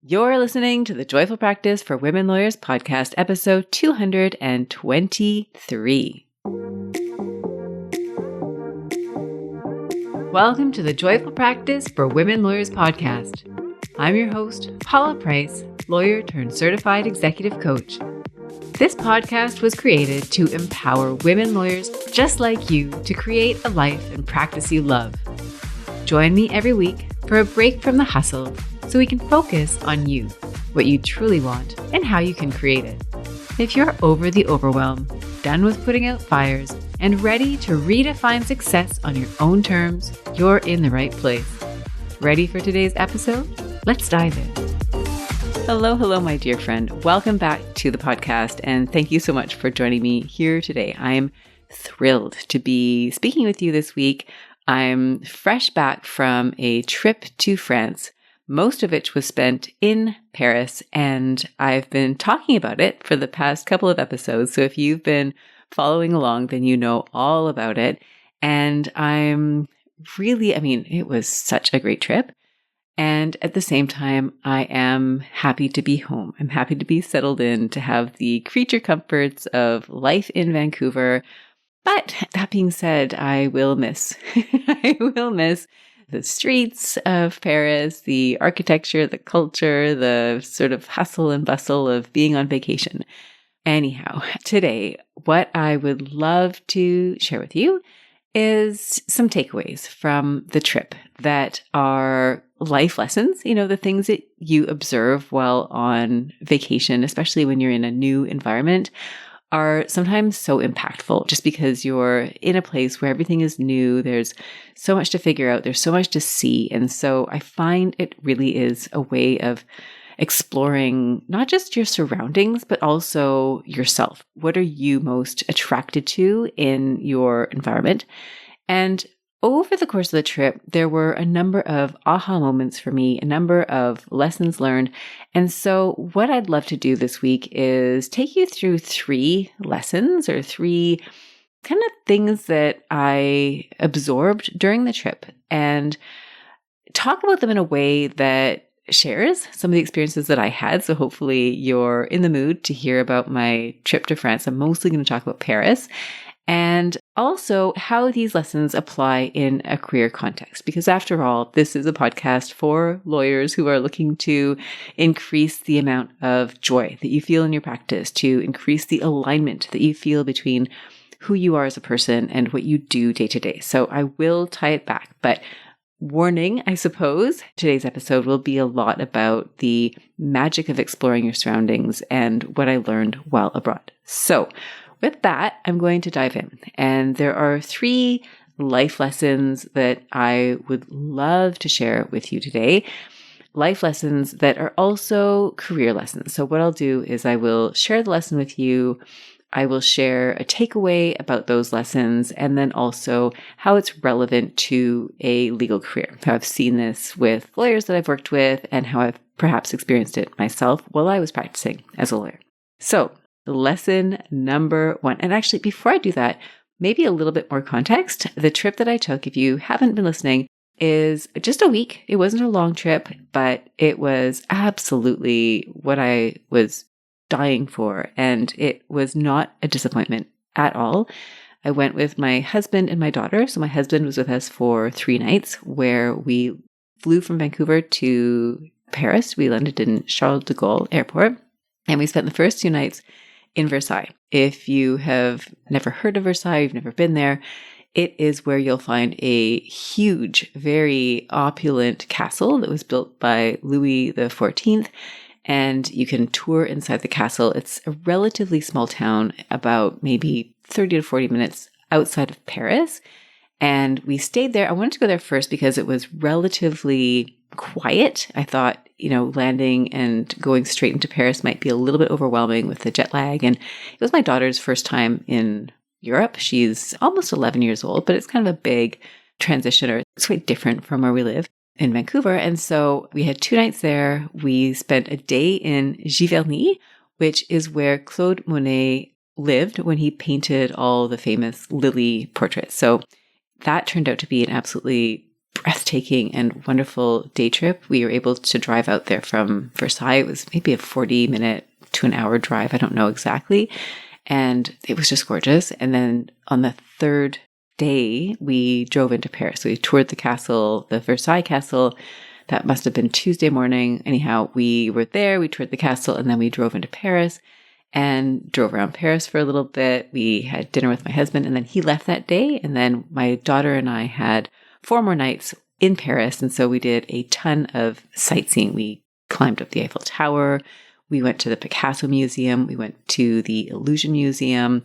You're listening to the Joyful Practice for Women Lawyers podcast, episode 223. Welcome to the Joyful Practice for Women Lawyers podcast. I'm your host, Paula Price, lawyer turned certified executive coach. This podcast was created to empower women lawyers just like you to create a life and practice you love. Join me every week for a break from the hustle so we can focus on you, what you truly want, and how you can create it. If you're over the overwhelm, done with putting out fires, and ready to redefine success on your own terms, you're in the right place. Ready for today's episode? Let's dive in. Hello, my dear friend. Welcome back to the podcast, and thank you so much for joining me here today. I'm thrilled to be speaking with you this week. I'm fresh back from a trip to France, most of which was spent in Paris, and I've been talking about it for the past couple of episodes. So if you've been following along, then you know all about it. And it was such a great trip. And at the same time, I am happy to be home. I'm happy to be settled in, to have the creature comforts of life in Vancouver. But that being said, I will miss the streets of Paris, the architecture, the culture, the sort of hustle and bustle of being on vacation. Anyhow, today, what I would love to share with you is some takeaways from the trip that are life lessons, the things that you observe while on vacation, especially when you're in a new environment, are sometimes so impactful just because you're in a place where everything is new. There's so much to figure out. There's so much to see. And so I find it really is a way of exploring not just your surroundings, but also yourself. What are you most attracted to in your environment? And over the course of the trip, there were a number of aha moments for me, a number of lessons learned. And so what I'd love to do this week is take you through 3 lessons or 3 kind of things that I absorbed during the trip and talk about them in a way that shares some of the experiences that I had. So hopefully you're in the mood to hear about my trip to France. I'm mostly going to talk about Paris. And also how these lessons apply in a career context. Because after all, this is a podcast for lawyers who are looking to increase the amount of joy that you feel in your practice, to increase the alignment that you feel between who you are as a person and what you do day to day. So I will tie it back. But warning, I suppose, today's episode will be a lot about the magic of exploring your surroundings and what I learned while abroad. So with that, I'm going to dive in. And there are 3 life lessons that I would love to share with you today. Life lessons that are also career lessons. So what I'll do is I will share the lesson with you. I will share a takeaway about those lessons and then also how it's relevant to a legal career. How I've seen this with lawyers that I've worked with and how I've perhaps experienced it myself while I was practicing as a lawyer. So lesson number 1. And actually, before I do that, maybe a little bit more context. The trip that I took, if you haven't been listening, is just a week. It wasn't a long trip, but it was absolutely what I was dying for. And it was not a disappointment at all. I went with my husband and my daughter. So my husband was with us for 3 nights where we flew from Vancouver to Paris. We landed in Charles de Gaulle Airport and we spent the first 2 nights in Versailles. If you have never heard of Versailles, you've never been there, it is where you'll find a huge, very opulent castle that was built by Louis XIV, and you can tour inside the castle. It's a relatively small town, about maybe 30 to 40 minutes outside of Paris, and we stayed there. I wanted to go there first because it was relatively quiet. I thought, landing and going straight into Paris might be a little bit overwhelming with the jet lag. And it was my daughter's first time in Europe. She's almost 11 years old, but it's kind of a big transition, or it's quite different from where we live in Vancouver. And so we had 2 nights there. We spent a day in Giverny, which is where Claude Monet lived when he painted all the famous Lily portraits. So that turned out to be an absolutely breathtaking and wonderful day trip. We were able to drive out there from Versailles. It was maybe a 40-minute to an hour drive. I don't know exactly. And it was just gorgeous. And then on the third day, we drove into Paris. We toured the castle, the Versailles castle. That must have been Tuesday morning. Anyhow, we were there, we toured the castle, and then we drove into Paris and drove around Paris for a little bit. We had dinner with my husband, and then he left that day. And then my daughter and I had 4 more nights in Paris. And so we did a ton of sightseeing. We climbed up the Eiffel Tower. We went to the Picasso Museum. We went to the Illusion Museum.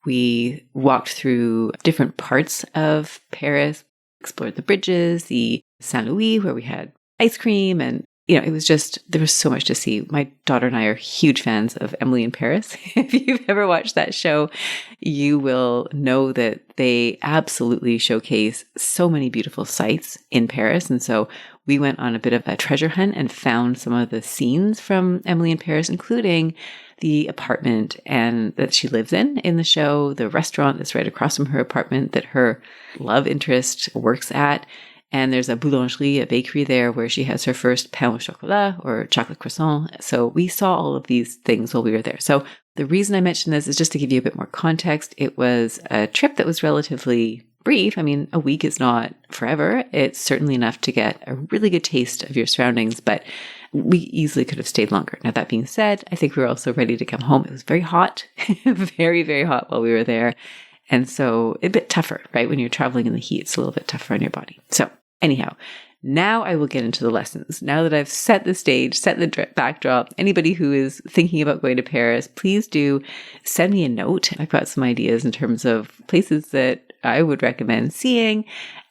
We walked through different parts of Paris, explored the bridges, the Saint Louis, where we had ice cream. And, it was just, there was so much to see. My daughter and I are huge fans of Emily in Paris. If you've ever watched that show, you will know that they absolutely showcase so many beautiful sights in Paris. And so we went on a bit of a treasure hunt and found some of the scenes from Emily in Paris, including the apartment and that she lives in the show, the restaurant that's right across from her apartment that her love interest works at. And there's a boulangerie, a bakery there where she has her first pain au chocolat or chocolate croissant. So we saw all of these things while we were there. So the reason I mentioned this is just to give you a bit more context. It was a trip that was relatively brief. I mean, a week is not forever. It's certainly enough to get a really good taste of your surroundings, but we easily could have stayed longer. Now, that being said, I think we were also ready to come home. It was very hot, very, very hot while we were there. And so a bit tougher, right? When you're traveling in the heat, it's a little bit tougher on your body. So anyhow, now I will get into the lessons. Now that I've set the stage, set the backdrop, anybody who is thinking about going to Paris, please do send me a note. I've got some ideas in terms of places that I would recommend seeing.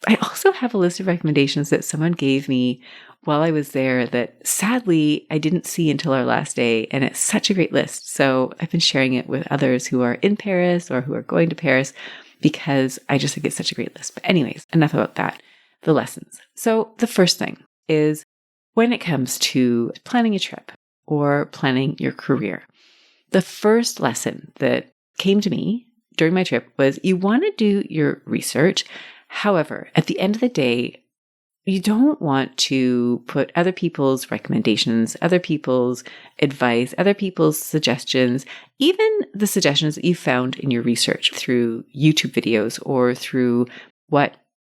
I also have a list of recommendations that someone gave me while I was there that sadly I didn't see until our last day. And it's such a great list. So I've been sharing it with others who are in Paris or who are going to Paris because I just think it's such a great list. But anyways, enough about that. The lessons. So the first thing is when it comes to planning a trip or planning your career, the first lesson that came to me during my trip was you want to do your research. However, at the end of the day, you don't want to put other people's recommendations, other people's advice, other people's suggestions, even the suggestions that you found in your research through YouTube videos or through what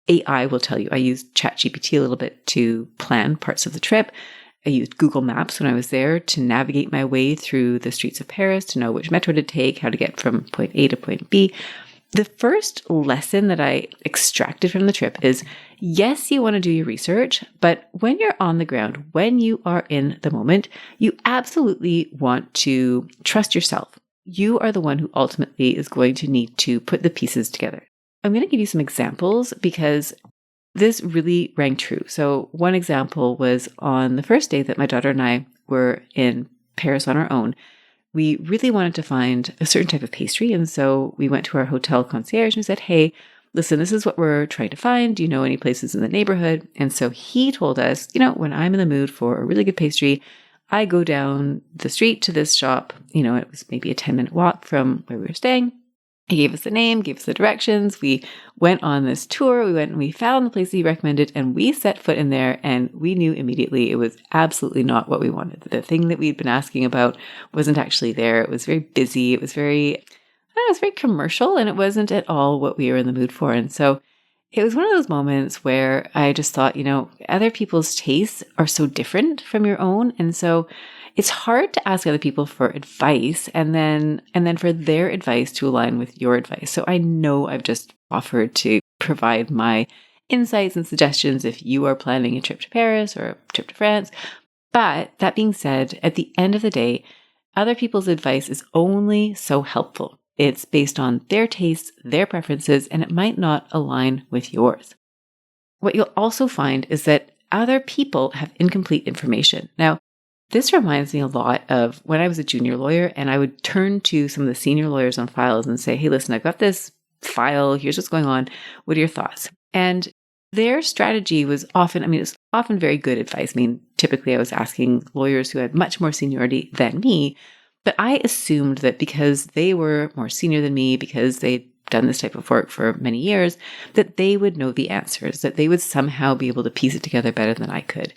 AI will tell you. I used ChatGPT a little bit to plan parts of the trip. I used Google Maps when I was there to navigate my way through the streets of Paris, to know which metro to take, how to get from point A to point B. The first lesson that I extracted from the trip is, yes, you want to do your research, but when you're on the ground, when you are in the moment, you absolutely want to trust yourself. You are the one who ultimately is going to need to put the pieces together. I'm going to give you some examples because this really rang true. So one example was on the first day that my daughter and I were in Paris on our own. We really wanted to find a certain type of pastry. And so we went to our hotel concierge and we said, hey, listen, this is what we're trying to find. Do you know any places in the neighborhood? And so he told us, when I'm in the mood for a really good pastry, I go down the street to this shop. It was maybe a 10-minute walk from where we were staying. He gave us the name, gave us the directions. We went on this tour. We went and we found the place he recommended and we set foot in there and we knew immediately it was absolutely not what we wanted. The thing that we'd been asking about wasn't actually there. It was very busy. It was very commercial and it wasn't at all what we were in the mood for. And so it was one of those moments where I just thought, other people's tastes are so different from your own. And so it's hard to ask other people for advice and then for their advice to align with your advice. So I know I've just offered to provide my insights and suggestions if you are planning a trip to Paris or a trip to France. But that being said, at the end of the day, other people's advice is only so helpful. It's based on their tastes, their preferences, and it might not align with yours. What you'll also find is that other people have incomplete information. Now, this reminds me a lot of when I was a junior lawyer and I would turn to some of the senior lawyers on files and say, hey, listen, I've got this file. Here's what's going on. What are your thoughts? And their strategy was often, it was often very good advice. Typically I was asking lawyers who had much more seniority than me, but I assumed that because they were more senior than me, because they'd done this type of work for many years, that they would know the answers, that they would somehow be able to piece it together better than I could.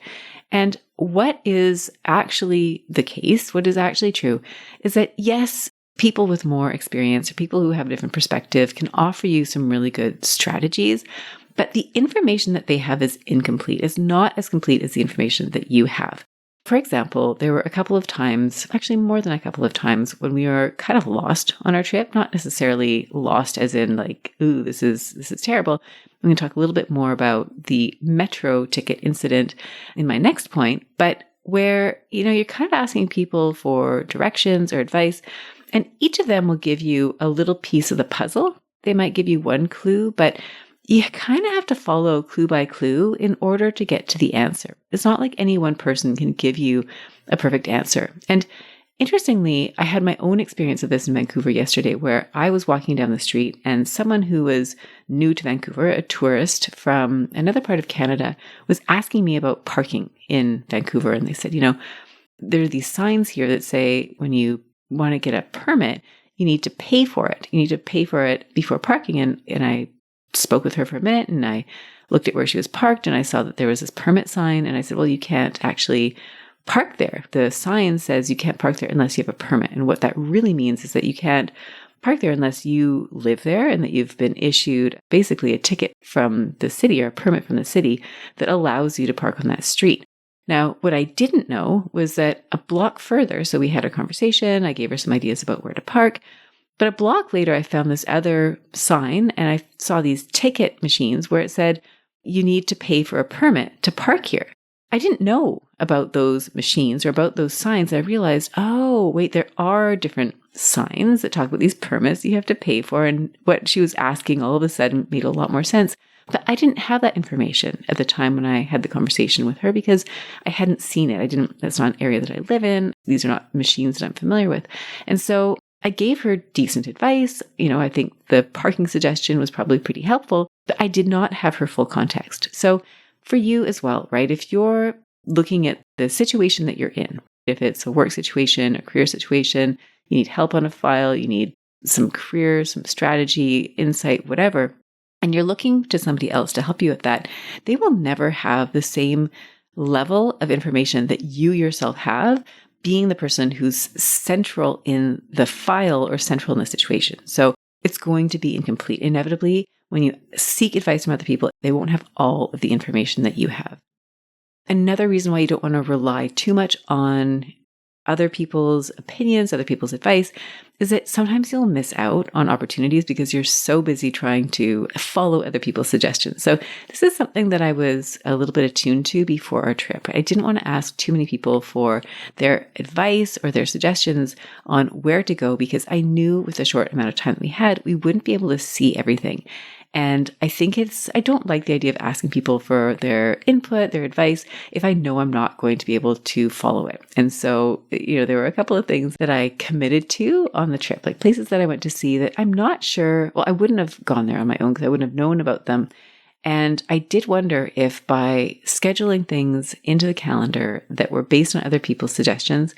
And what is actually the case, what is actually true, is that yes, people with more experience or people who have a different perspective can offer you some really good strategies, but the information that they have is incomplete, is not as complete as the information that you have. For example, there were a couple of times, actually more than a couple of times, when we were kind of lost on our trip, not necessarily lost as in like, ooh, this is terrible. I'm going to talk a little bit more about the metro ticket incident in my next point, but where, you're kind of asking people for directions or advice, and each of them will give you a little piece of the puzzle. They might give you one clue, but you kind of have to follow clue by clue in order to get to the answer. It's not like any one person can give you a perfect answer. And interestingly, I had my own experience of this in Vancouver yesterday, where I was walking down the street and someone who was new to Vancouver, a tourist from another part of Canada, was asking me about parking in Vancouver. And they said, there are these signs here that say when you want to get a permit, you need to pay for it. You need to pay for it before parking. And I spoke with her for a minute and I looked at where she was parked and I saw that there was this permit sign and I said, well, you can't actually park there. The sign says you can't park there unless you have a permit. And what that really means is that you can't park there unless you live there and that you've been issued basically a ticket from the city or a permit from the city that allows you to park on that street. Now, what I didn't know was that a block further, so we had a conversation, I gave her some ideas about where to park, but a block later, I found this other sign and I saw these ticket machines where it said, you need to pay for a permit to park here. I didn't know about those machines or about those signs. I realized, oh, wait, there are different signs that talk about these permits that you have to pay for. And what she was asking all of a sudden made a lot more sense. But I didn't have that information at the time when I had the conversation with her because I hadn't seen it. That's not an area that I live in. These are not machines that I'm familiar with. And so I gave her decent advice. I think the parking suggestion was probably pretty helpful, but I did not have her full context. So for you as well, right? If you're looking at the situation that you're in, if it's a work situation, a career situation, you need help on a file, you need some career, some strategy, insight, whatever, and you're looking to somebody else to help you with that, they will never have the same level of information that you yourself have, being the person who's central in the file or central in the situation. So it's going to be incomplete. Inevitably, when you seek advice from other people, they won't have all of the information that you have. Another reason why you don't want to rely too much on other people's opinions, other people's advice, is that sometimes you'll miss out on opportunities because you're so busy trying to follow other people's suggestions. So this is something that I was a little bit attuned to before our trip. I didn't want to ask too many people for their advice or their suggestions on where to go because I knew with the short amount of time that we had, we wouldn't be able to see everything. And I don't like the idea of asking people for their input, their advice, if I know I'm not going to be able to follow it. And so, there were a couple of things that I committed to on the trip, like places that I went to see that I'm not sure, I wouldn't have gone there on my own because I wouldn't have known about them. And I did wonder if by scheduling things into the calendar that were based on other people's suggestions,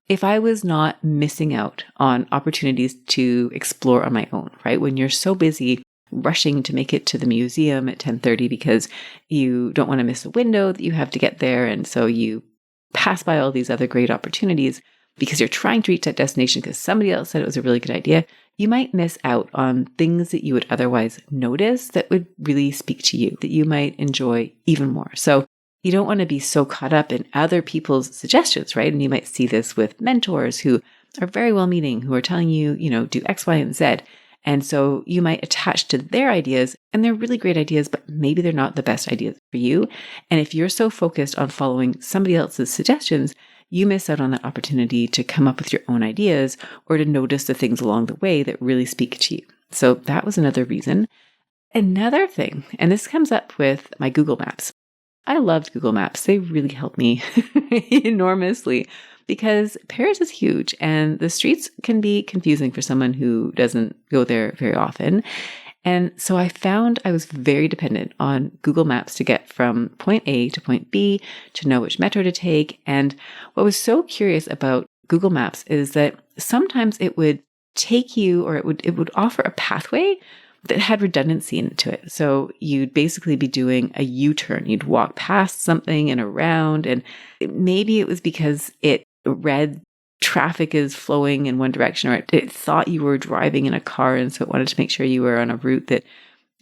if I was not missing out on opportunities to explore on my own, right? When you're so busy rushing to make it to the museum at 10:30 because you don't want to miss a window that you have to get there. And so you pass by all these other great opportunities because you're trying to reach that destination because somebody else said it was a really good idea. You might miss out on things that you would otherwise notice that would really speak to you, that you might enjoy even more. So you don't want to be so caught up in other people's suggestions, right? And you might see this with mentors who are very well-meaning, who are telling you, do X, Y, and Z. And so you might attach to their ideas, and they're really great ideas, but maybe they're not the best ideas for you. And if you're so focused on following somebody else's suggestions, you miss out on that opportunity to come up with your own ideas or to notice the things along the way that really speak to you. So that was another reason. Another thing, and this comes up with my Google Maps. I loved Google Maps. They really helped me enormously. Because Paris is huge and the streets can be confusing for someone who doesn't go there very often. And so I found I was very dependent on Google Maps to get from point A to point B, to know which metro to take. And what was so curious about Google Maps is that sometimes it would take you, or it would offer a pathway that had redundancy into it. So you'd basically be doing a U-turn. You'd walk past something and around, and maybe it was because it read traffic is flowing in one direction, or it thought you were driving in a car, and so it wanted to make sure you were on a route that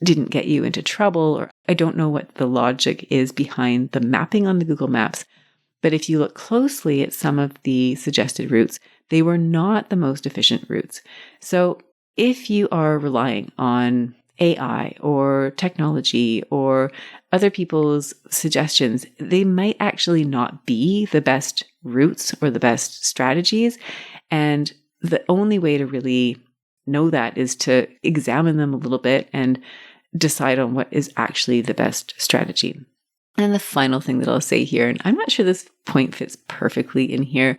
didn't get you into trouble. Or I don't know what the logic is behind the mapping on the Google Maps. But if you look closely at some of the suggested routes, they were not the most efficient routes. So if you are relying on AI or technology or other people's suggestions, they might actually not be the best routes or the best strategies. And the only way to really know that is to examine them a little bit and decide on what is actually the best strategy. And the final thing that I'll say here, and I'm not sure this point fits perfectly in here,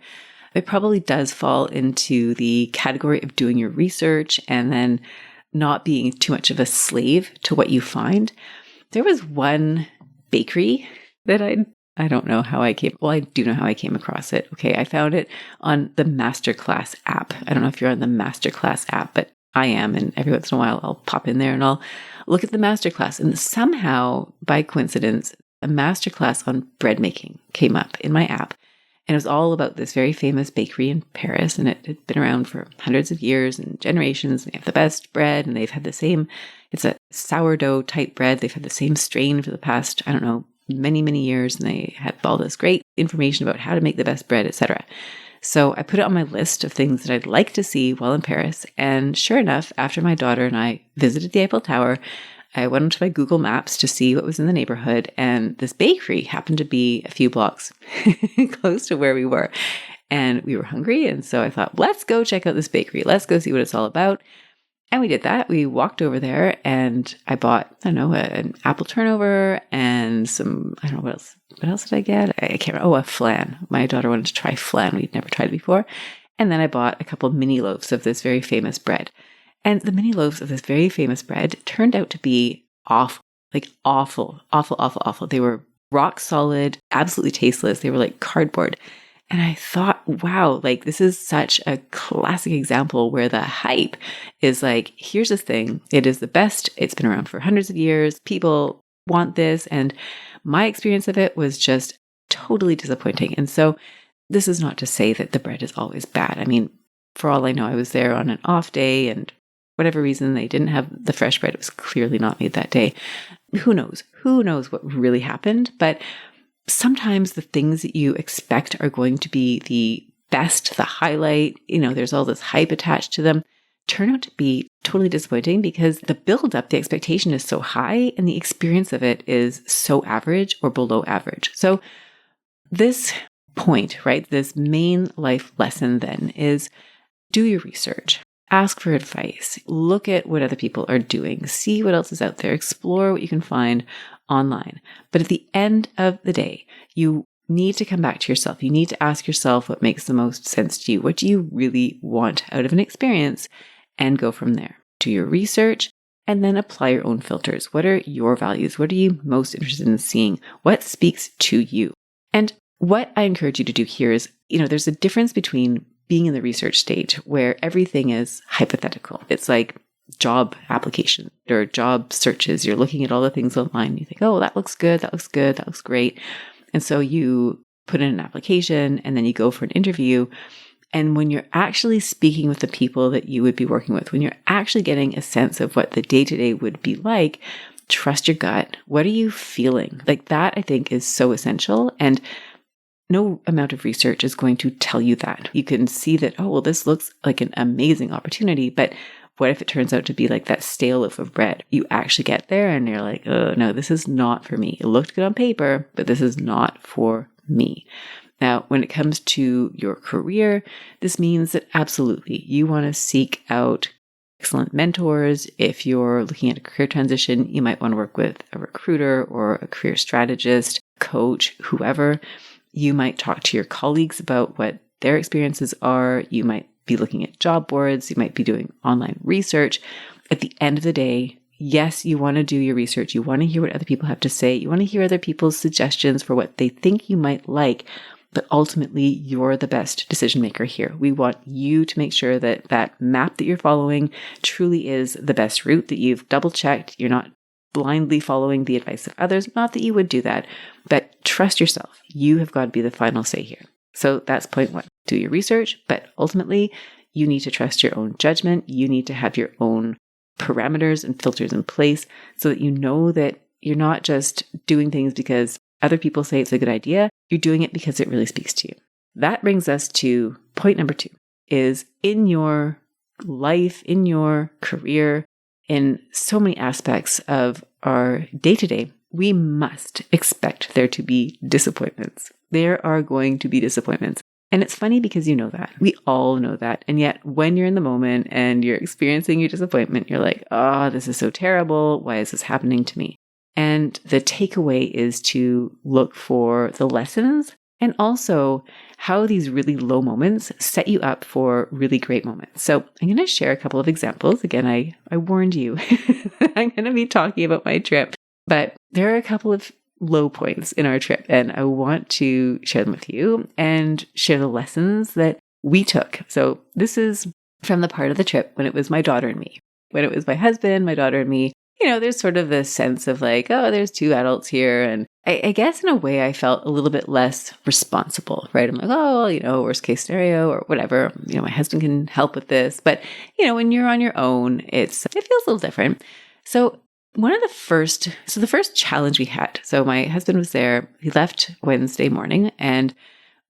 it probably does fall into the category of doing your research and then not being too much of a slave to what you find. There was one bakery that I don't know how I came, well, I do know how I came across it. Okay, I found it on the Masterclass app. I don't know if you're on the Masterclass app, but I am. And every once in a while, I'll pop in there and I'll look at the Masterclass. And somehow, by coincidence, a Masterclass on bread making came up in my app. And it was all about this very famous bakery in Paris. And it had been around for hundreds of years and generations. And they have the best bread. And they've had the same, it's a sourdough type bread. They've had the same strain for the past, I don't know, many, many years. And they had all this great information about how to make the best bread, etc. So I put it on my list of things that I'd like to see while in Paris. And sure enough, after my daughter and I visited the Eiffel Tower, I went onto my Google Maps to see what was in the neighborhood, and this bakery happened to be a few blocks close to where we were. And we were hungry, and so I thought, let's go check out this bakery. Let's go see what it's all about. And we did that. We walked over there, and I bought, I don't know, an apple turnover and some, I don't know what else. What else did I get? I can't remember. Oh, a flan. My daughter wanted to try flan. We'd never tried it before. And then I bought a couple mini loaves of this very famous bread. And the mini loaves of this very famous bread turned out to be awful, like awful. They were rock solid, absolutely tasteless. They were like cardboard. And I thought, wow, like this is such a classic example where the hype is like, here's this thing. It is the best. It's been around for hundreds of years. People want this. And my experience of it was just totally disappointing. And so this is not to say that the bread is always bad. I mean, for all I know, I was there on an off day and whatever reason they didn't have the fresh bread. It was clearly not made that day. Who knows? Who knows what really happened? But sometimes the things that you expect are going to be the best, the highlight, there's all this hype attached to them, turn out to be totally disappointing because the buildup, the expectation is so high and the experience of it is so average or below average. So this point, right, this main life lesson then is do your research. Ask for advice. Look at what other people are doing. See what else is out there. Explore what you can find online. But at the end of the day, you need to come back to yourself. You need to ask yourself what makes the most sense to you. What do you really want out of an experience? And go from there. Do your research and then apply your own filters. What are your values? What are you most interested in seeing? What speaks to you? And what I encourage you to do here is, there's a difference between being in the research stage where everything is hypothetical. It's like job application or job searches. You're looking at all the things online. You think, oh, that looks good. That looks good. That looks great. And so you put in an application and then you go for an interview. And when you're actually speaking with the people that you would be working with, when you're actually getting a sense of what the day-to-day would be like, trust your gut. What are you feeling? Like that, I think, is so essential. And no amount of research is going to tell you that. You can see that, oh, well, this looks like an amazing opportunity, but what if it turns out to be like that stale loaf of bread? You actually get there and you're like, oh, no, this is not for me. It looked good on paper, but this is not for me. Now, when it comes to your career, this means that absolutely you want to seek out excellent mentors. If you're looking at a career transition, you might want to work with a recruiter or a career strategist, coach, whoever. You might talk to your colleagues about what their experiences are. You might be looking at job boards. You might be doing online research. At the end of the day, yes, you want to do your research. You want to hear what other people have to say. You want to hear other people's suggestions for what they think you might like. But ultimately, you're the best decision maker here. We want you to make sure that that map that you're following truly is the best route, that you've double checked. You're not blindly following the advice of others. Not that you would do that, but trust yourself. You have got to be the final say here. So that's point one. Do your research, but ultimately, you need to trust your own judgment. You need to have your own parameters and filters in place so that you know that you're not just doing things because other people say it's a good idea. You're doing it because it really speaks to you. That brings us to point number 2, is in your life, in your career, in so many aspects of our day-to-day, we must expect there to be disappointments. There are going to be disappointments. And it's funny because you know that. We all know that. And yet when you're in the moment and you're experiencing your disappointment, you're like, oh, this is so terrible. Why is this happening to me? And the takeaway is to look for the lessons and also how these really low moments set you up for really great moments. So I'm going to share a couple of examples. Again, I warned you I'm going to be talking about my trip, but there are a couple of low points in our trip and I want to share them with you and share the lessons that we took. So this is from the part of the trip when it was my daughter and me. When it was my husband, my daughter and me, there's sort of this sense of like, oh, there's 2 adults here. And I guess in a way I felt a little bit less responsible, right? I'm like, oh, worst case scenario or whatever, my husband can help with this. But, when you're on your own, it feels a little different. So the first challenge we had, so my husband was there, he left Wednesday morning and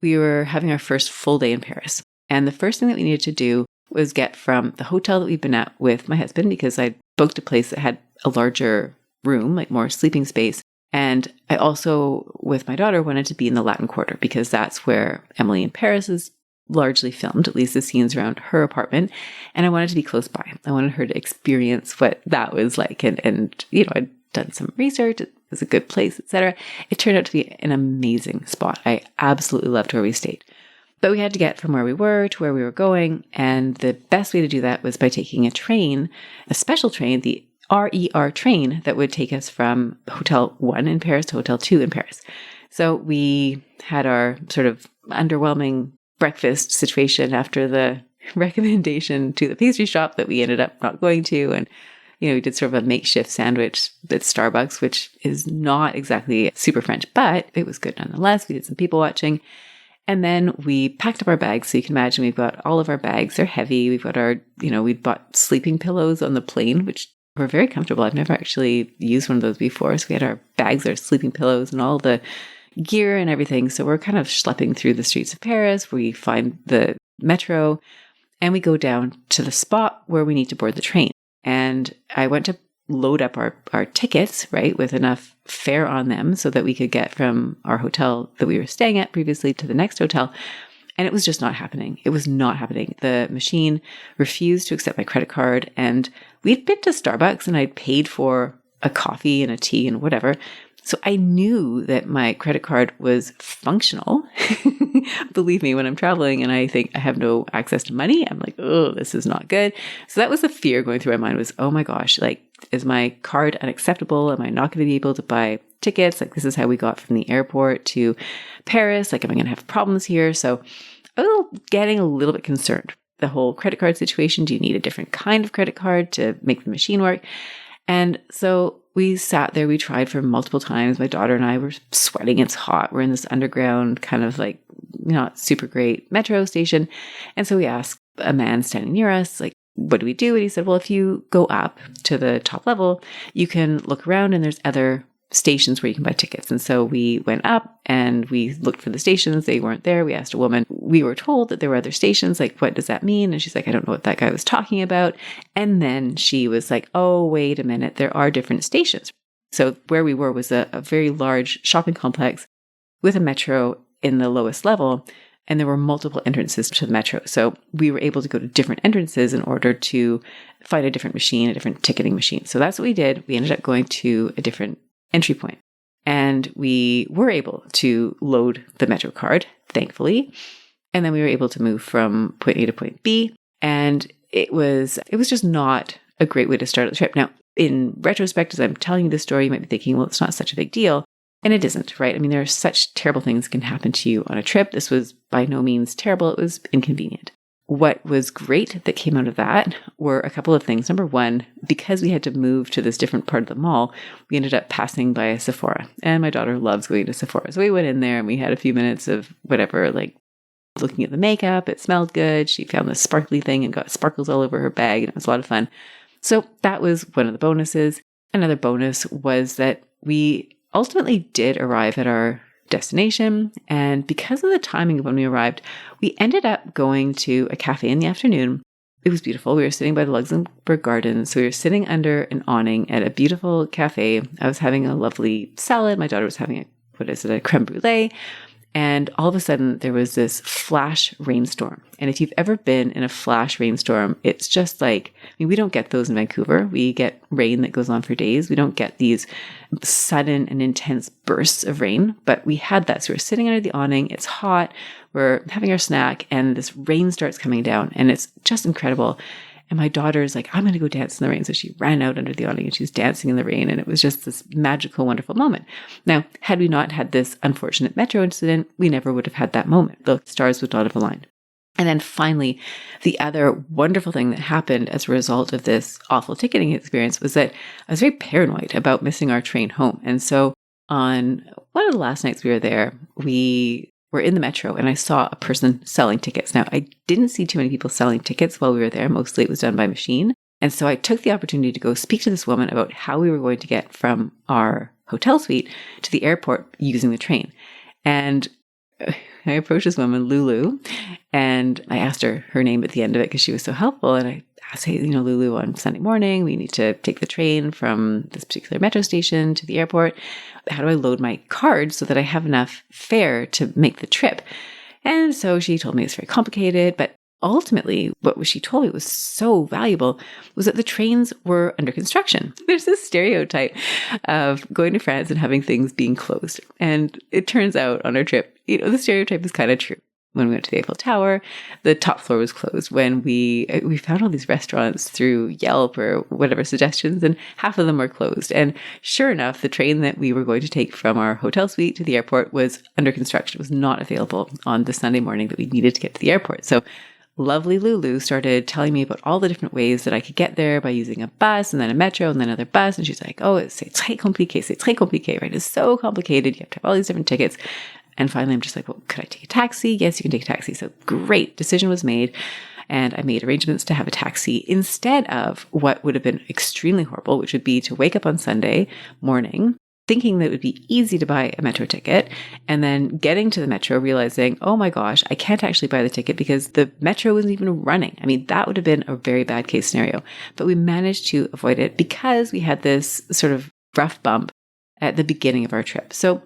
we were having our first full day in Paris. And the first thing that we needed to do was get from the hotel that we've been at with my husband, because I booked a place that had a larger room, like more sleeping space. And I also, with my daughter, wanted to be in the Latin Quarter because that's where Emily in Paris is largely filmed, at least the scenes around her apartment. And I wanted to be close by. I wanted her to experience what that was like. And I'd done some research. It was a good place, etc. It turned out to be an amazing spot. I absolutely loved where we stayed. But we had to get from where we were to where we were going. And the best way to do that was by taking a train, a special train, the RER train that would take us from Hotel 1 in Paris to Hotel 2 in Paris. So we had our sort of underwhelming breakfast situation after the recommendation to the pastry shop that we ended up not going to. And, we did sort of a makeshift sandwich at Starbucks, which is not exactly super French, but it was good nonetheless. We did some people watching. And then we packed up our bags. So you can imagine we've got all of our bags. They're heavy. We've got our, we'd bought sleeping pillows on the plane, which were very comfortable. I've never actually used one of those before. So we had our bags, our sleeping pillows, and all the gear and everything. So we're kind of schlepping through the streets of Paris. We find the metro and we go down to the spot where we need to board the train. And I went to load up our tickets, right, with enough fare on them so that we could get from our hotel that we were staying at previously to the next hotel. And it was just not happening. It was not happening. The machine refused to accept my credit card. And we'd been to Starbucks and I'd paid for a coffee and a tea and whatever. So I knew that my credit card was functional. Believe me, when I'm traveling and I think I have no access to money, I'm like, oh, this is not good. So that was the fear going through my mind was, oh my gosh, like, is my card unacceptable? Am I not going to be able to buy tickets? Like, this is how we got from the airport to Paris. Like, am I going to have problems here? So I was getting a little bit concerned. The whole credit card situation. Do you need a different kind of credit card to make the machine work? And so we sat there, we tried for multiple times. My daughter and I were sweating. It's hot. We're in this underground kind of like not super great metro station. And so we asked a man standing near us, like, what do we do? And he said, well, if you go up to the top level, you can look around and there's other stations where you can buy tickets. And so we went up and we looked for the stations. They weren't there. We asked a woman. We were told that there were other stations. Like, what does that mean? And she's like, I don't know what that guy was talking about. And then she was like, oh, wait a minute. There are different stations. So where we were was a very large shopping complex with a metro in the lowest level. And there were multiple entrances to the metro. So we were able to go to different entrances in order to find a different machine, a different ticketing machine. So that's what we did. We ended up going to a different entry point. And we were able to load the Metro card, thankfully. And then we were able to move from point A to point B. And it was just not a great way to start the trip. Now, in retrospect, as I'm telling you this story, you might be thinking, well, it's not such a big deal. And it isn't, right? I mean, there are such terrible things can happen to you on a trip. This was by no means terrible. It was inconvenient. What was great that came out of that were a couple of things. Number one, because we had to move to this different part of the mall, we ended up passing by a Sephora. And my daughter loves going to Sephora. So we went in there and we had a few minutes of whatever, like looking at the makeup. It smelled good. She found this sparkly thing and got sparkles all over her bag. And it was a lot of fun. So that was one of the bonuses. Another bonus was that we ultimately did arrive at our destination. And because of the timing of when we arrived, we ended up going to a cafe in the afternoon. It was beautiful. We were sitting by the Luxembourg Gardens. So we were sitting under an awning at a beautiful cafe. I was having a lovely salad. My daughter was having a creme brulee. And all of a sudden, there was this flash rainstorm. And if you've ever been in a flash rainstorm, it's just like, we don't get those in Vancouver. We get rain that goes on for days. We don't get these sudden and intense bursts of rain, but we had that. So we're sitting under the awning. It's hot. We're having our snack, and this rain starts coming down, and it's just incredible. And my daughter's like, I'm going to go dance in the rain. So she ran out under the awning and she's dancing in the rain. And it was just this magical, wonderful moment. Now, had we not had this unfortunate metro incident, we never would have had that moment. The stars would not have aligned. And then finally, the other wonderful thing that happened as a result of this awful ticketing experience was that I was very paranoid about missing our train home. And so on one of the last nights we were there, we were in the metro and I saw a person selling tickets. Now, I didn't see too many people selling tickets while we were there. Mostly it was done by machine. And so I took the opportunity to go speak to this woman about how we were going to get from our hotel suite to the airport using the train. And I approached this woman, Lulu, and I asked her name at the end of it because she was so helpful. And I asked, hey, Lulu, on Sunday morning, we need to take the train from this particular metro station to the airport. How do I load my card so that I have enough fare to make the trip? And so she told me it's very complicated, but ultimately what she told me was so valuable was that the trains were under construction. There's this stereotype of going to France and having things being closed. And it turns out on our trip, the stereotype is kind of true. When we went to the Eiffel Tower, the top floor was closed. When we found all these restaurants through Yelp or whatever suggestions, and half of them were closed. And sure enough, the train that we were going to take from our hotel suite to the airport was under construction. It was not available on the Sunday morning that we needed to get to the airport. So lovely Lulu started telling me about all the different ways that I could get there by using a bus and then a metro and then another bus. And she's like, oh, c'est très compliqué, right? It's so complicated. You have to have all these different tickets. And finally, I'm just like, well, could I take a taxi? Yes, you can take a taxi. So great. Decision was made. And I made arrangements to have a taxi instead of what would have been extremely horrible, which would be to wake up on Sunday morning thinking that it would be easy to buy a metro ticket, and then getting to the metro, realizing, oh my gosh, I can't actually buy the ticket because the metro isn't even running. I mean, that would have been a very bad case scenario, but we managed to avoid it because we had this sort of rough bump at the beginning of our trip. So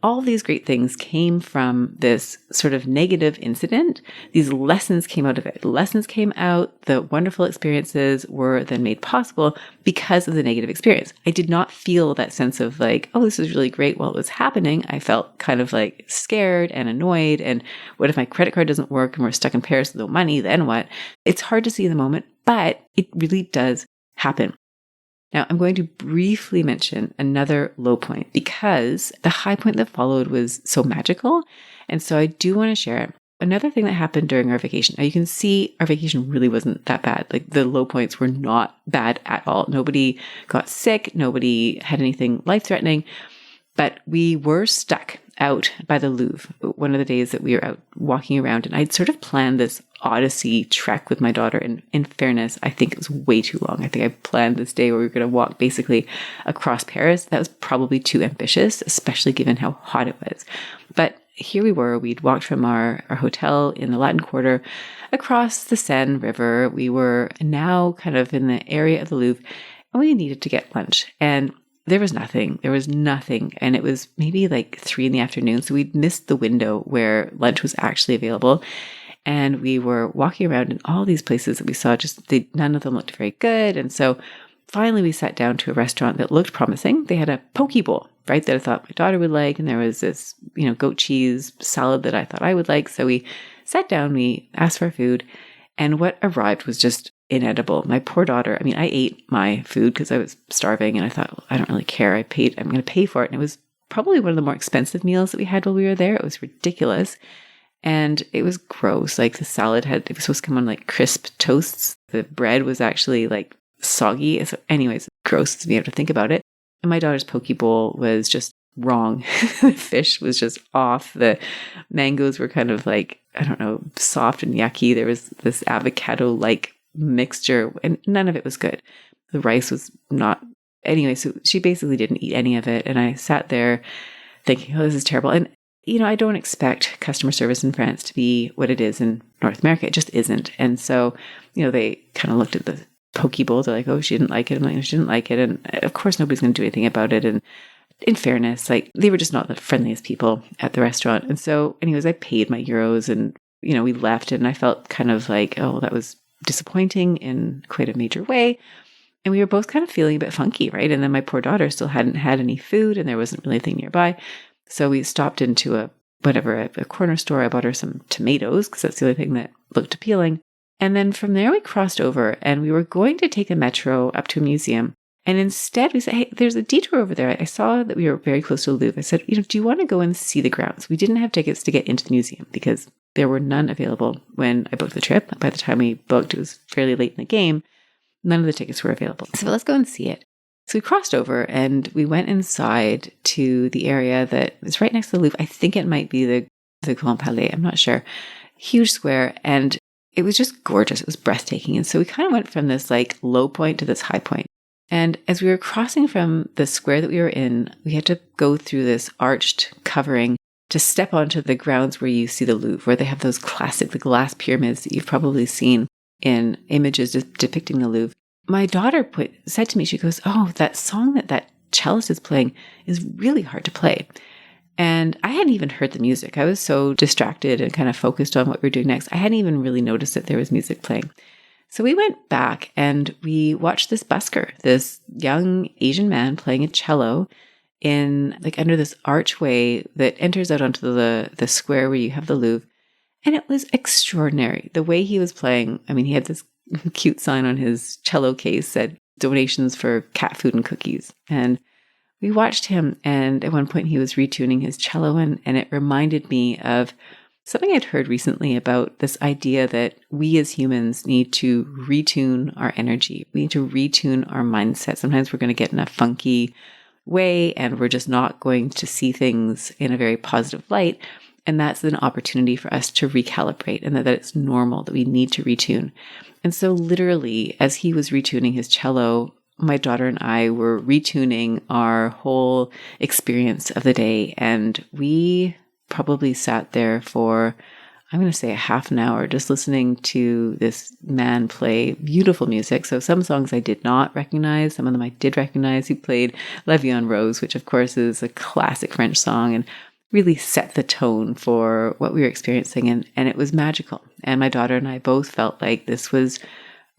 all these great things came from this sort of negative incident. These lessons came out of it. Lessons came out. The wonderful experiences were then made possible because of the negative experience. I did not feel that sense of like, oh, this is really great while it was happening. I felt kind of like scared and annoyed. And what if my credit card doesn't work and we're stuck in Paris with no money? Then what? It's hard to see in the moment, but it really does happen. Now, I'm going to briefly mention another low point because the high point that followed was so magical. And so I do want to share it. Another thing that happened during our vacation. Now, you can see our vacation really wasn't that bad. Like the low points were not bad at all. Nobody got sick. Nobody had anything life-threatening. But we were stuck out by the Louvre one of the days that we were out walking around. And I'd sort of planned this Odyssey trek with my daughter. And in fairness, I think it was way too long. I think I planned this day where we were going to walk basically across Paris. That was probably too ambitious, especially given how hot it was. But here we were. We'd walked from our hotel in the Latin Quarter across the Seine River. We were now kind of in the area of the Louvre, and we needed to get lunch. And there was nothing. And it was maybe like 3 p.m. So we'd missed the window where lunch was actually available. And we were walking around in all these places that we saw, none of them looked very good. And so finally we sat down to a restaurant that looked promising. They had a poke bowl, right, that I thought my daughter would like. And there was this, goat cheese salad that I thought I would like. So we sat down, we asked for our food. And what arrived was just inedible. My poor daughter, I ate my food because I was starving and I thought, well, I don't really care. I'm going to pay for it. And it was probably one of the more expensive meals that we had while we were there. It was ridiculous. And it was gross. Like the salad it was supposed to come on like crisp toasts. The bread was actually like soggy. So anyways, gross to me have to think about it. And my daughter's poke bowl was just wrong. The fish was just off. The mangoes were kind of like, I don't know, soft and yucky. There was this avocado-like mixture and none of it was good. The rice was not, anyway, so she basically didn't eat any of it. And I sat there thinking, oh, this is terrible. And, I don't expect customer service in France to be what it is in North America. It just isn't. And so, they kind of looked at the poke bowl. They're like, oh, she didn't like it. I'm like, no, she didn't like it. And of course, nobody's going to do anything about it. And in fairness, like they were just not the friendliest people at the restaurant. And so anyways, I paid my euros and, we left and I felt kind of like, oh, that was disappointing in quite a major way. And we were both kind of feeling a bit funky, right? And then my poor daughter still hadn't had any food and there wasn't really anything nearby. So we stopped into a corner store. I bought her some tomatoes because that's the only thing that looked appealing. And then from there we crossed over and we were going to take a metro up to a museum. And instead we said, hey, there's a detour over there. I saw that we were very close to the Louvre. I said, do you want to go and see the grounds? We didn't have tickets to get into the museum because there were none available when I booked the trip. By the time we booked, it was fairly late in the game. None of the tickets were available. So let's go and see it. So we crossed over and we went inside to the area that is right next to the Louvre. I think it might be the Grand Palais. I'm not sure. Huge square. And it was just gorgeous. It was breathtaking. And so we kind of went from this like low point to this high point. And as we were crossing from the square that we were in, we had to go through this arched covering to step onto the grounds where you see the Louvre, where they have those classic, the glass pyramids that you've probably seen in images depicting the Louvre. My daughter said to me, she goes, oh, that song that cellist is playing is really hard to play. And I hadn't even heard the music. I was so distracted and kind of focused on what we were doing next. I hadn't even really noticed that there was music playing. So we went back and we watched this busker, this young Asian man playing a cello in like under this archway that enters out onto the square where you have the Louvre. And it was extraordinary. The way he was playing, I mean, he had this cute sign on his cello case said donations for cat food and cookies. And we watched him and at one point he was retuning his cello and it reminded me of something I'd heard recently about this idea that we as humans need to retune our energy. We need to retune our mindset. Sometimes we're going to get in a funky way and we're just not going to see things in a very positive light. And that's an opportunity for us to recalibrate and that it's normal, that we need to retune. And so literally, as he was retuning his cello, my daughter and I were retuning our whole experience of the day. And we probably sat there for, I'm going to say a half an hour, just listening to this man play beautiful music. So some songs I did not recognize. Some of them I did recognize. He played La Vie en Rose, which of course is a classic French song and really set the tone for what we were experiencing. And it was magical. And my daughter and I both felt like this was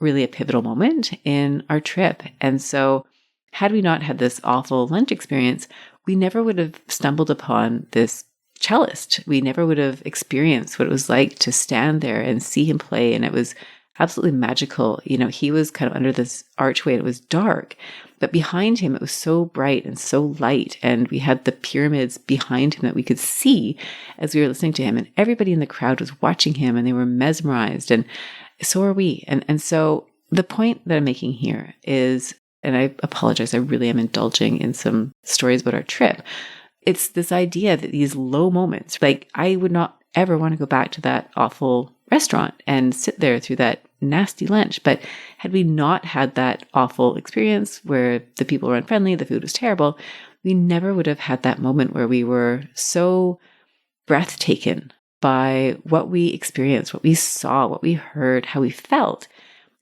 really a pivotal moment in our trip. And so had we not had this awful lunch experience, we never would have stumbled upon this cellist. We never would have experienced what it was like to stand there and see him play. And it was absolutely magical. He was kind of under this archway and it was dark, but behind him, it was so bright and so light. And we had the pyramids behind him that we could see as we were listening to him. And everybody in the crowd was watching him and they were mesmerized. And so are we. And so the point that I'm making here is, and I apologize, I really am indulging in some stories about our trip. It's this idea that these low moments, like I would not ever want to go back to that awful restaurant and sit there through that nasty lunch. But had we not had that awful experience where the people were unfriendly, the food was terrible, we never would have had that moment where we were so breathtaken by what we experienced, what we saw, what we heard, how we felt.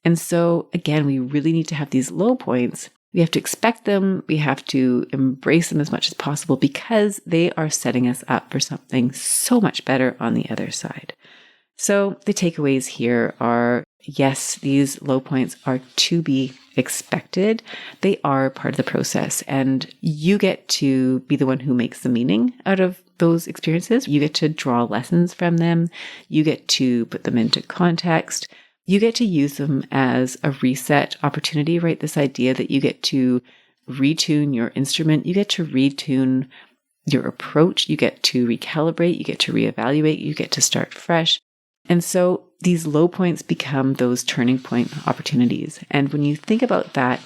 And so again, we really need to have these low points. We have to expect them. We have to embrace them as much as possible because they are setting us up for something so much better on the other side. So the takeaways here are, yes, these low points are to be expected. They are part of the process and you get to be the one who makes the meaning out of those experiences. You get to draw lessons from them. You get to put them into context. You get to use them as a reset opportunity, right? This idea that you get to retune your instrument. You get to retune your approach. You get to recalibrate, you get to reevaluate, you get to start fresh. And so these low points become those turning point opportunities. And when you think about that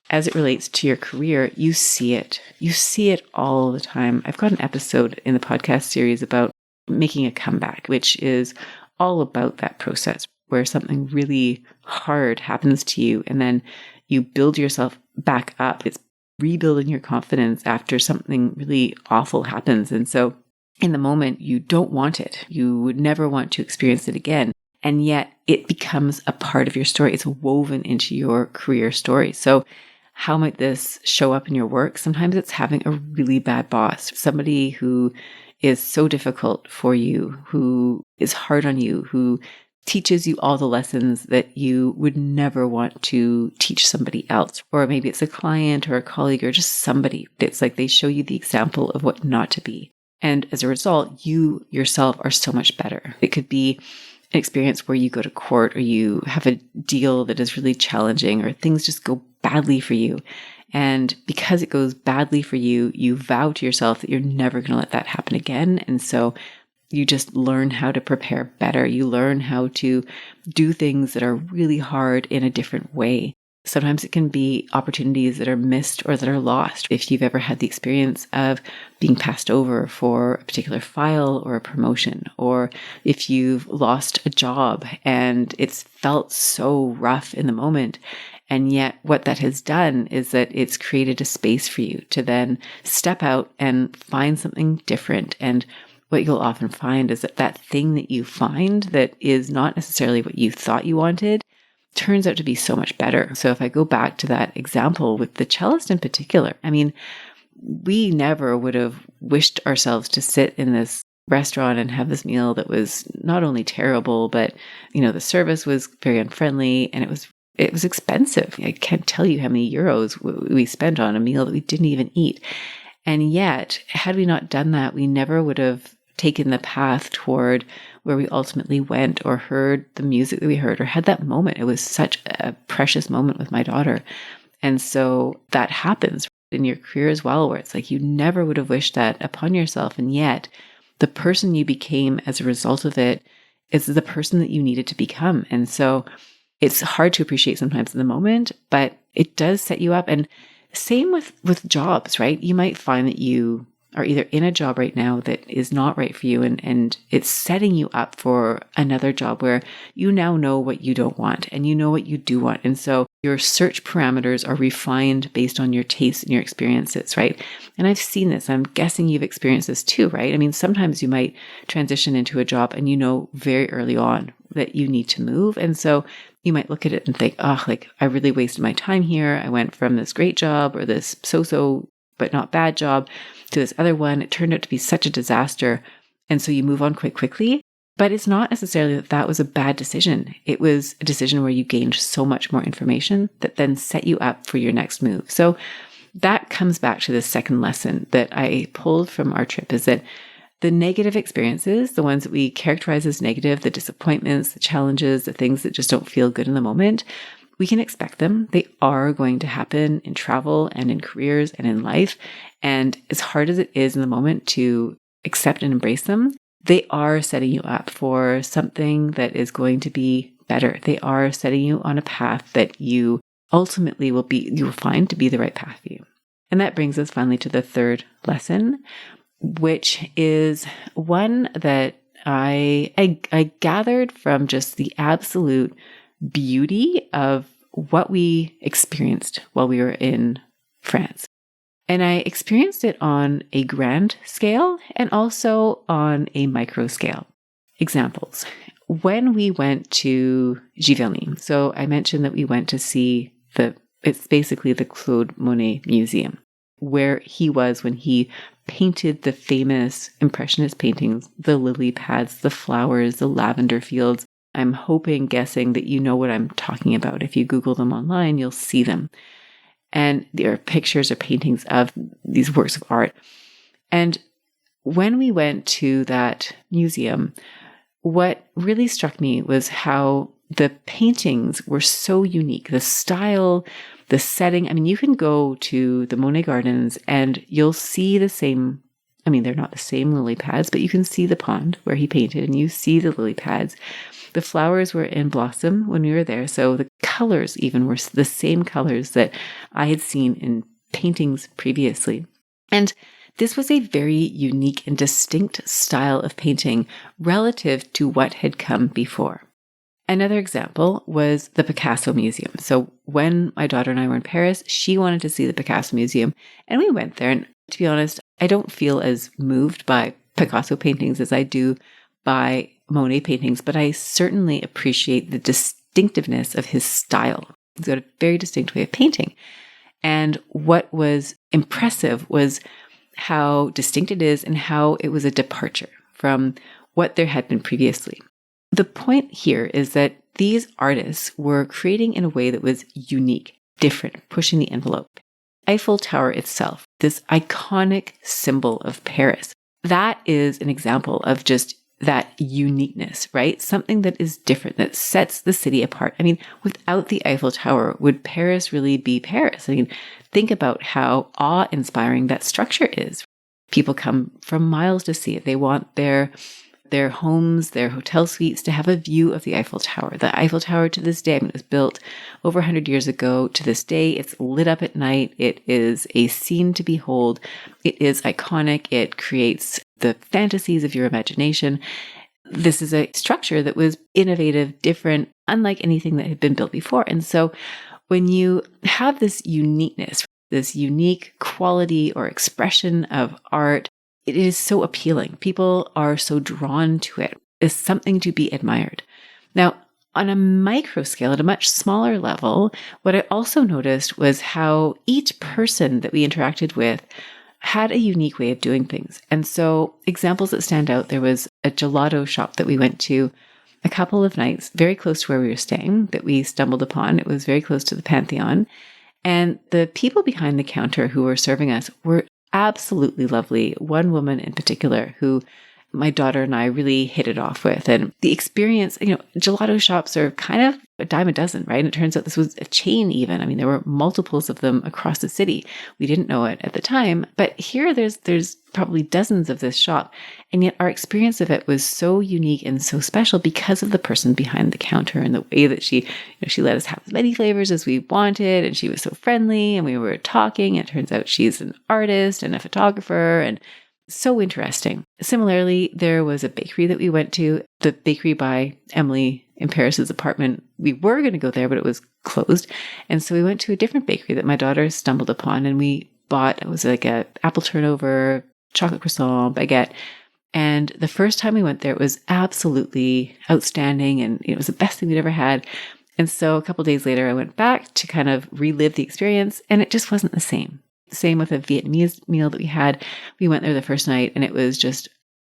as it relates to your career, you see it. You see it all the time. I've got an episode in the podcast series about making a comeback, which is all about that process where something really hard happens to you and then you build yourself back up. It's rebuilding your confidence after something really awful happens. And so in the moment, you don't want it. You would never want to experience it again. And yet it becomes a part of your story. It's woven into your career story. So how might this show up in your work? Sometimes it's having a really bad boss, somebody who is so difficult for you, who is hard on you, who teaches you all the lessons that you would never want to teach somebody else. Or maybe it's a client or a colleague or just somebody. It's like they show you the example of what not to be. And as a result, you yourself are so much better. It could be an experience where you go to court or you have a deal that is really challenging or things just go badly for you. And because it goes badly for you, you vow to yourself that you're never going to let that happen again. And so you just learn how to prepare better. You learn how to do things that are really hard in a different way. Sometimes it can be opportunities that are missed or that are lost. If you've ever had the experience of being passed over for a particular file or a promotion, or if you've lost a job and it's felt so rough in the moment, and yet what that has done is that it's created a space for you to then step out and find something different. And what you'll often find is that that thing that you find that is not necessarily what you thought you wanted turns out to be so much better. So if I go back to that example with the cellist in particular, I mean, we never would have wished ourselves to sit in this restaurant and have this meal that was not only terrible, but, the service was very unfriendly and it was expensive. I can't tell you how many euros we spent on a meal that we didn't even eat. And yet, had we not done that, we never would have taken the path toward where we ultimately went or heard the music that we heard or had that moment. It was such a precious moment with my daughter. And so that happens in your career as well, where it's like you never would have wished that upon yourself. And yet the person you became as a result of it is the person that you needed to become. And so it's hard to appreciate sometimes in the moment, but it does set you up. And same with jobs, right? You might find that you are either in a job right now that is not right for you and it's setting you up for another job where you now know what you don't want and you know what you do want. And so your search parameters are refined based on your tastes and your experiences, right? And I've seen this. I'm guessing you've experienced this too, right? I mean, sometimes you might transition into a job and you know very early on that you need to move. And so you might look at it and think, I really wasted my time here. I went from this great job or this so-so but not bad job to this other one. It turned out to be such a disaster. And so you move on quite quickly. But it's not necessarily that that was a bad decision. It was a decision where you gained so much more information that then set you up for your next move. So that comes back to the second lesson that I pulled from our trip, is that the negative experiences, the ones that we characterize as negative, the disappointments, the challenges, the things that just don't feel good in the moment, we can expect them. They are going to happen in travel and in careers and in life. And as hard as it is in the moment to accept and embrace them, they are setting you up for something that is going to be better. They are setting you on a path that you ultimately you will find to be the right path for you. And that brings us finally to the third lesson, which is one that I gathered from just the absolute beauty of what we experienced while we were in France. And I experienced it on a grand scale and also on a micro scale. Examples. When we went to Giverny, so I mentioned that we went to see it's basically the Claude Monet Museum, where he was when he painted the famous Impressionist paintings, the lily pads, the flowers, the lavender fields. I'm guessing that you know what I'm talking about. If you Google them online, you'll see them. And there are pictures or paintings of these works of art. And when we went to that museum, what really struck me was how the paintings were so unique. The style, the setting. I mean, you can go to the Monet Gardens and you'll see the same I mean, they're not the same lily pads, but you can see the pond where he painted and you see the lily pads. The flowers were in blossom when we were there. So the colors even were the same colors that I had seen in paintings previously. And this was a very unique and distinct style of painting relative to what had come before. Another example was the Picasso Museum. So when my daughter and I were in Paris, she wanted to see the Picasso Museum, and we went there. And to be honest, I don't feel as moved by Picasso paintings as I do by Monet paintings, but I certainly appreciate the distinctiveness of his style. He's got a very distinct way of painting. And what was impressive was how distinct it is and how it was a departure from what there had been previously. The point here is that these artists were creating in a way that was unique, different, pushing the envelope. Eiffel Tower itself, this iconic symbol of Paris, that is an example of just that uniqueness, right? Something that is different, that sets the city apart. I mean, without the Eiffel Tower, would Paris really be Paris? I mean, think about how awe-inspiring that structure is. People come from miles to see it. They want their homes, their hotel suites to have a view of the Eiffel Tower. The Eiffel Tower to this day, I mean, it was built over 100 years ago. To this day, it's lit up at night. It is a scene to behold. It is iconic. It creates the fantasies of your imagination. This is a structure that was innovative, different, unlike anything that had been built before. And so when you have this uniqueness, this unique quality or expression of art, it is so appealing. People are so drawn to it. It's something to be admired. Now, on a micro scale, at a much smaller level, what I also noticed was how each person that we interacted with had a unique way of doing things. And so examples that stand out, there was a gelato shop that we went to a couple of nights, very close to where we were staying, that we stumbled upon. It was very close to the Pantheon. And the people behind the counter who were serving us were absolutely lovely. One woman in particular who my daughter and I really hit it off with. And the experience, gelato shops are kind of a dime a dozen, right? And it turns out this was a chain even. I mean, there were multiples of them across the city. We didn't know it at the time, but here there's probably dozens of this shop. And yet our experience of it was so unique and so special because of the person behind the counter and the way that she let us have as many flavors as we wanted. And she was so friendly and we were talking. It turns out she's an artist and a photographer and so interesting. Similarly, there was a bakery that we went to, the bakery by Emily in Paris's apartment. We were going to go there, but it was closed. And so we went to a different bakery that my daughter stumbled upon and we bought, it was like a apple turnover, chocolate croissant, baguette. And the first time we went there, it was absolutely outstanding. And it was the best thing we'd ever had. And so a couple of days later, I went back to kind of relive the experience and it just wasn't the same. Same with a Vietnamese meal that we had. We went there the first night and it was just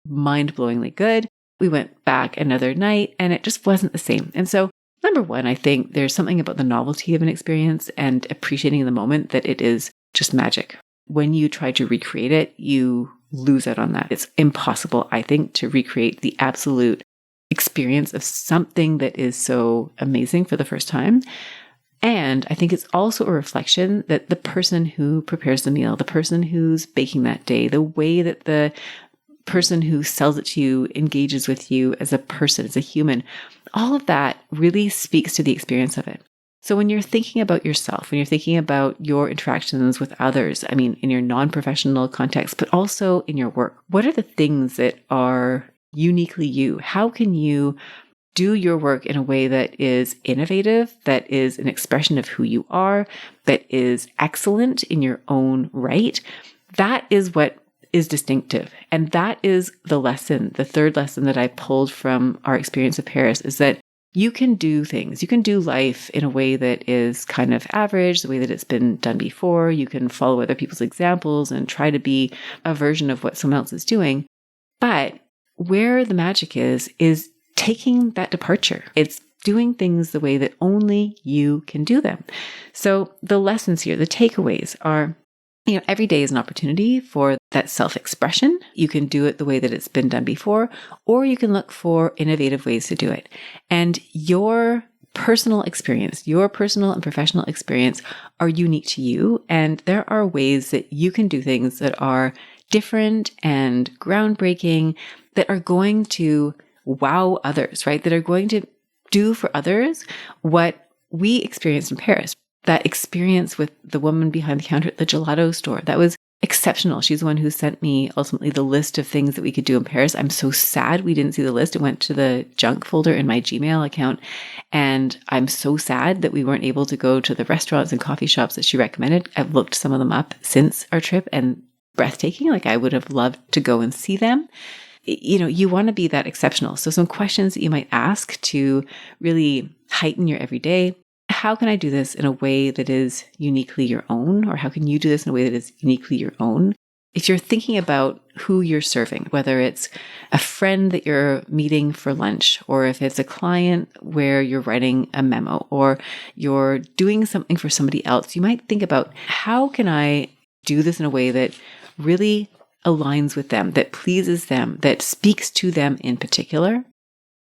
mind-blowingly good. We went back another night and it just wasn't the same. And so, number one, I think there's something about the novelty of an experience and appreciating the moment that it is just magic. When you try to recreate it, you lose out on that. It's impossible, I think, to recreate the absolute experience of something that is so amazing for the first time. And I think it's also a reflection that the person who prepares the meal, the person who's baking that day, the way that the person who sells it to you engages with you as a person, as a human, all of that really speaks to the experience of it. So when you're thinking about yourself, when you're thinking about your interactions with others, I mean, in your non-professional context, but also in your work, what are the things that are uniquely you? How can you do your work in a way that is innovative, that is an expression of who you are, that is excellent in your own right? That is what is distinctive. And that is the lesson, the third lesson that I pulled from our experience of Paris, is that you can do things. You can do life in a way that is kind of average, the way that it's been done before. You can follow other people's examples and try to be a version of what someone else is doing. But where the magic is taking that departure. It's doing things the way that only you can do them. So the lessons here, the takeaways are, every day is an opportunity for that self-expression. You can do it the way that it's been done before, or you can look for innovative ways to do it. And your personal experience, your personal and professional experience are unique to you. And there are ways that you can do things that are different and groundbreaking that are going to wow others, right? That are going to do for others what we experienced in Paris. That experience with the woman behind the counter at the gelato store, that was exceptional. She's the one who sent me ultimately the list of things that we could do in Paris. I'm so sad we didn't see the list. It went to the junk folder in my Gmail account. And I'm so sad that we weren't able to go to the restaurants and coffee shops that she recommended. I've looked some of them up since our trip and breathtaking. Like, I would have loved to go and see them. You know, you want to be that exceptional. So some questions that you might ask to really heighten your everyday. How can I do this in a way that is uniquely your own? Or how can you do this in a way that is uniquely your own? If you're thinking about who you're serving, whether it's a friend that you're meeting for lunch, or if it's a client where you're writing a memo, or you're doing something for somebody else, you might think about, how can I do this in a way that really aligns with them, that pleases them, that speaks to them in particular?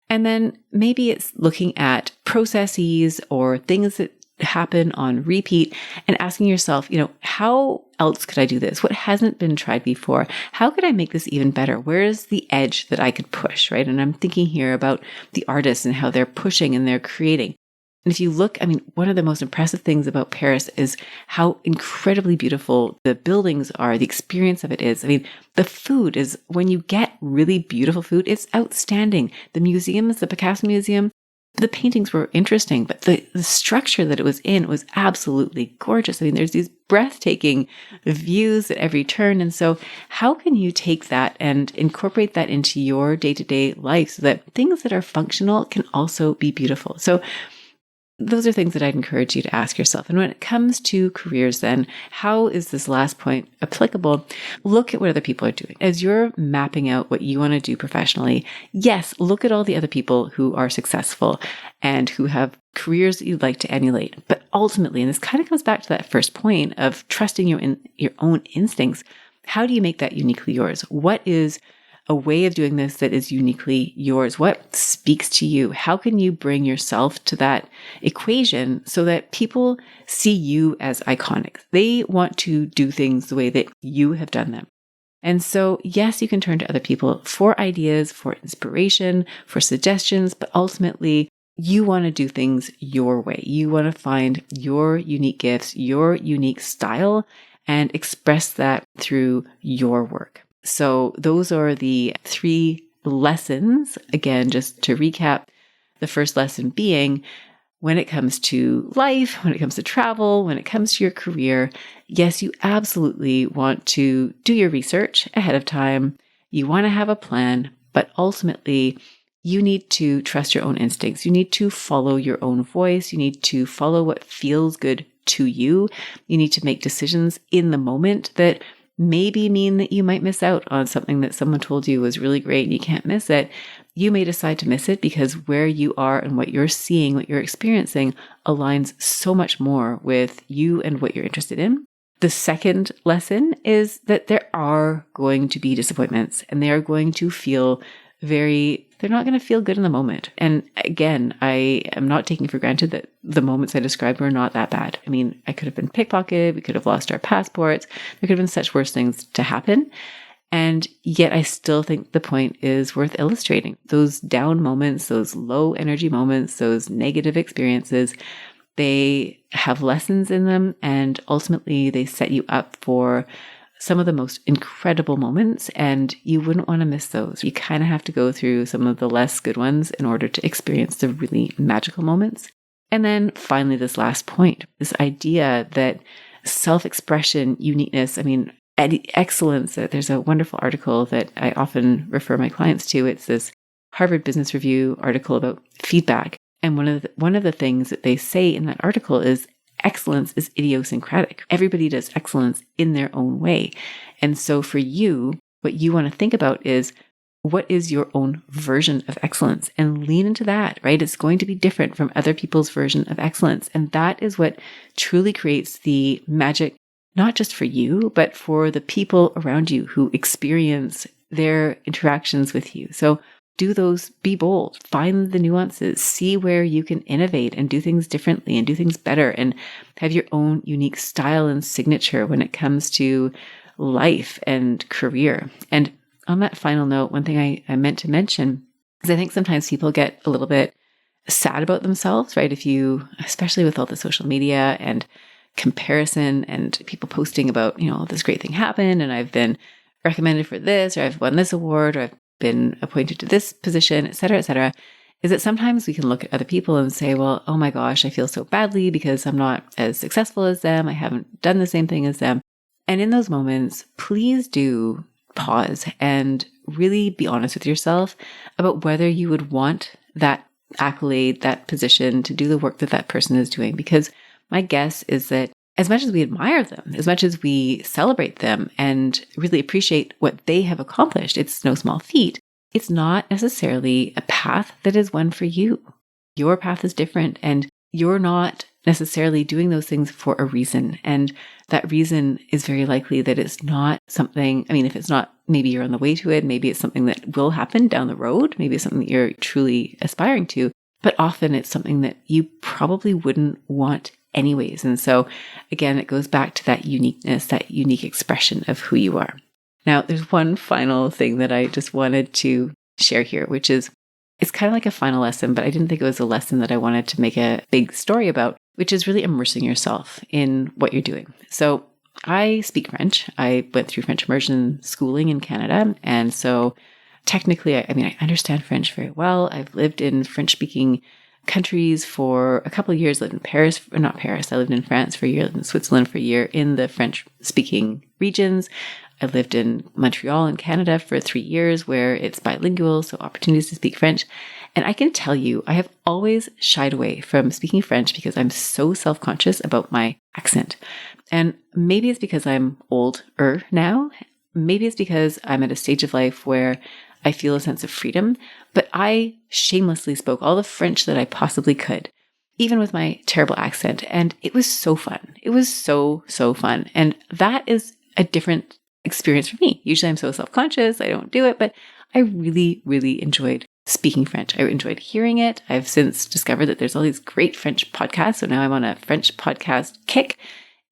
And then maybe it's looking at processes or things that happen on repeat and asking yourself, you know, how else could I do this? What hasn't been tried before? How could I make this even better? Where's the edge that I could push, right? And I'm thinking here about the artists and how they're pushing and they're creating. And if you look, I mean, one of the most impressive things about Paris is how incredibly beautiful the buildings are, the experience of it is. I mean, the food is, when you get really beautiful food, it's outstanding. The museums, the Picasso Museum, the paintings were interesting, but the structure that it was in was absolutely gorgeous. I mean, there's these breathtaking views at every turn. And so how can you take that and incorporate that into your day-to-day life so that things that are functional can also be beautiful? So those are things that I'd encourage you to ask yourself. And when it comes to careers, then, how is this last point applicable? Look at what other people are doing. As you're mapping out what you want to do professionally, yes, look at all the other people who are successful and who have careers that you'd like to emulate. But ultimately, and this kind of comes back to that first point of trusting your own instincts, how do you make that uniquely yours? What is a way of doing this that is uniquely yours? What speaks to you? How can you bring yourself to that equation so that people see you as iconic? They want to do things the way that you have done them. And so, yes, you can turn to other people for ideas, for inspiration, for suggestions, but ultimately, you want to do things your way. You want to find your unique gifts, your unique style, and express that through your work. So those are the 3 lessons. Again, just to recap, the first lesson being, when it comes to life, when it comes to travel, when it comes to your career, yes, you absolutely want to do your research ahead of time. You want to have a plan, but ultimately, you need to trust your own instincts. You need to follow your own voice. You need to follow what feels good to you. You need to make decisions in the moment that maybe mean that you might miss out on something that someone told you was really great and you can't miss it. You may decide to miss it because where you are and what you're seeing, what you're experiencing aligns so much more with you and what you're interested in. The second lesson is that there are going to be disappointments and they are going to feel they're not going to feel good in the moment. And again, I am not taking for granted that the moments I described were not that bad. I mean, I could have been pickpocketed. We could have lost our passports. There could have been such worse things to happen. And yet I still think the point is worth illustrating. Those down moments, those low energy moments, those negative experiences, they have lessons in them. And ultimately they set you up for some of the most incredible moments, and you wouldn't want to miss those. You kind of have to go through some of the less good ones in order to experience the really magical moments. And then finally, this last point, this idea that self-expression, uniqueness, I mean, excellence. There's a wonderful article that I often refer my clients to. It's this Harvard Business Review article about feedback. And one of the things that they say in that article is excellence is idiosyncratic. Everybody does excellence in their own way. And so for you, what you want to think about is, what is your own version of excellence? And lean into that, right? It's going to be different from other people's version of excellence. And that is what truly creates the magic, not just for you, but for the people around you who experience their interactions with you. So be bold, find the nuances, see where you can innovate and do things differently and do things better and have your own unique style and signature when it comes to life and career. And on that final note, one thing I meant to mention is I think sometimes people get a little bit sad about themselves, right? If you, especially with all the social media and comparison and people posting about, this great thing happened and I've been recommended for this, or I've won this award, or I've been appointed to this position, et cetera, is that sometimes we can look at other people and say, well, oh my gosh, I feel so badly because I'm not as successful as them. I haven't done the same thing as them. And in those moments, please do pause and really be honest with yourself about whether you would want that accolade, that position, to do the work that that person is doing. Because my guess is that as much as we admire them, as much as we celebrate them and really appreciate what they have accomplished, it's no small feat. It's not necessarily a path that is one for you. Your path is different, and you're not necessarily doing those things for a reason. And that reason is very likely that it's not something, if it's not, maybe you're on the way to it, maybe it's something that will happen down the road, maybe it's something that you're truly aspiring to, but often it's something that you probably wouldn't want anyways. And so again, it goes back to that uniqueness, that unique expression of who you are. Now, there's one final thing that I just wanted to share here, which is, it's kind of like a final lesson, but I didn't think it was a lesson that I wanted to make a big story about, which is really immersing yourself in what you're doing. So I speak French. I went through French immersion schooling in Canada. And so technically, I understand French very well. I've lived in French-speaking countries for a couple of years. Lived in Paris, not Paris. I lived in France for a year, lived in Switzerland for a year in the French-speaking regions. I lived in Montreal in Canada for 3 years where it's bilingual, so opportunities to speak French. And I can tell you, I have always shied away from speaking French because I'm so self-conscious about my accent. And maybe it's because I'm older now. Maybe it's because I'm at a stage of life where I feel a sense of freedom, but I shamelessly spoke all the French that I possibly could, even with my terrible accent. And it was so fun. It was so, so fun. And that is a different experience for me. Usually I'm so self-conscious, I don't do it, but I really, really enjoyed speaking French. I enjoyed hearing it. I've since discovered that there's all these great French podcasts. So now I'm on a French podcast kick.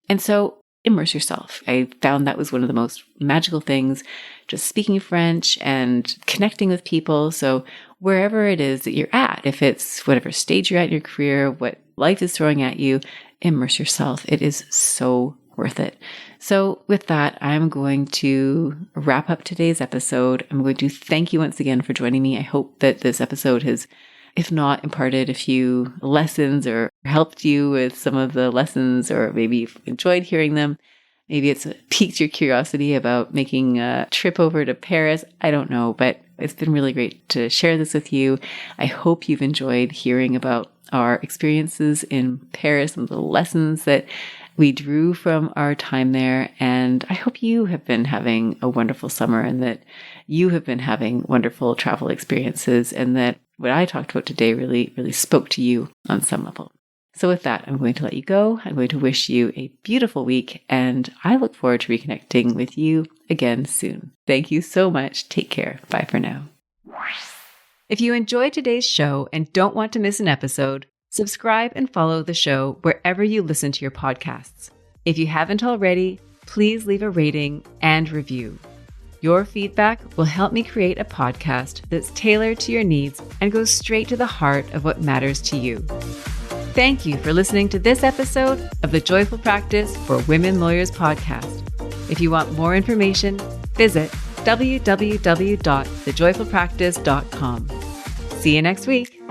And so immerse yourself. I found that was one of the most magical things, just speaking French and connecting with people. So wherever it is that you're at, if it's whatever stage you're at in your career, what life is throwing at you, immerse yourself. It is so worth it. So with that, I'm going to wrap up today's episode. I'm going to thank you once again for joining me. I hope that this episode has, if not imparted a few lessons or helped you with some of the lessons, or maybe you've enjoyed hearing them. Maybe it's piqued your curiosity about making a trip over to Paris. I don't know, but it's been really great to share this with you. I hope you've enjoyed hearing about our experiences in Paris and the lessons that we drew from our time there. And I hope you have been having a wonderful summer and that you have been having wonderful travel experiences, and that what I talked about today really, really spoke to you on some level. So with that, I'm going to let you go. I'm going to wish you a beautiful week, and I look forward to reconnecting with you again soon. Thank you so much. Take care. Bye for now. If you enjoyed today's show and don't want to miss an episode, subscribe and follow the show wherever you listen to your podcasts. If you haven't already, please leave a rating and review. Your feedback will help me create a podcast that's tailored to your needs and goes straight to the heart of what matters to you. Thank you for listening to this episode of the Joyful Practice for Women Lawyers podcast. If you want more information, visit www.thejoyfulpractice.com. See you next week.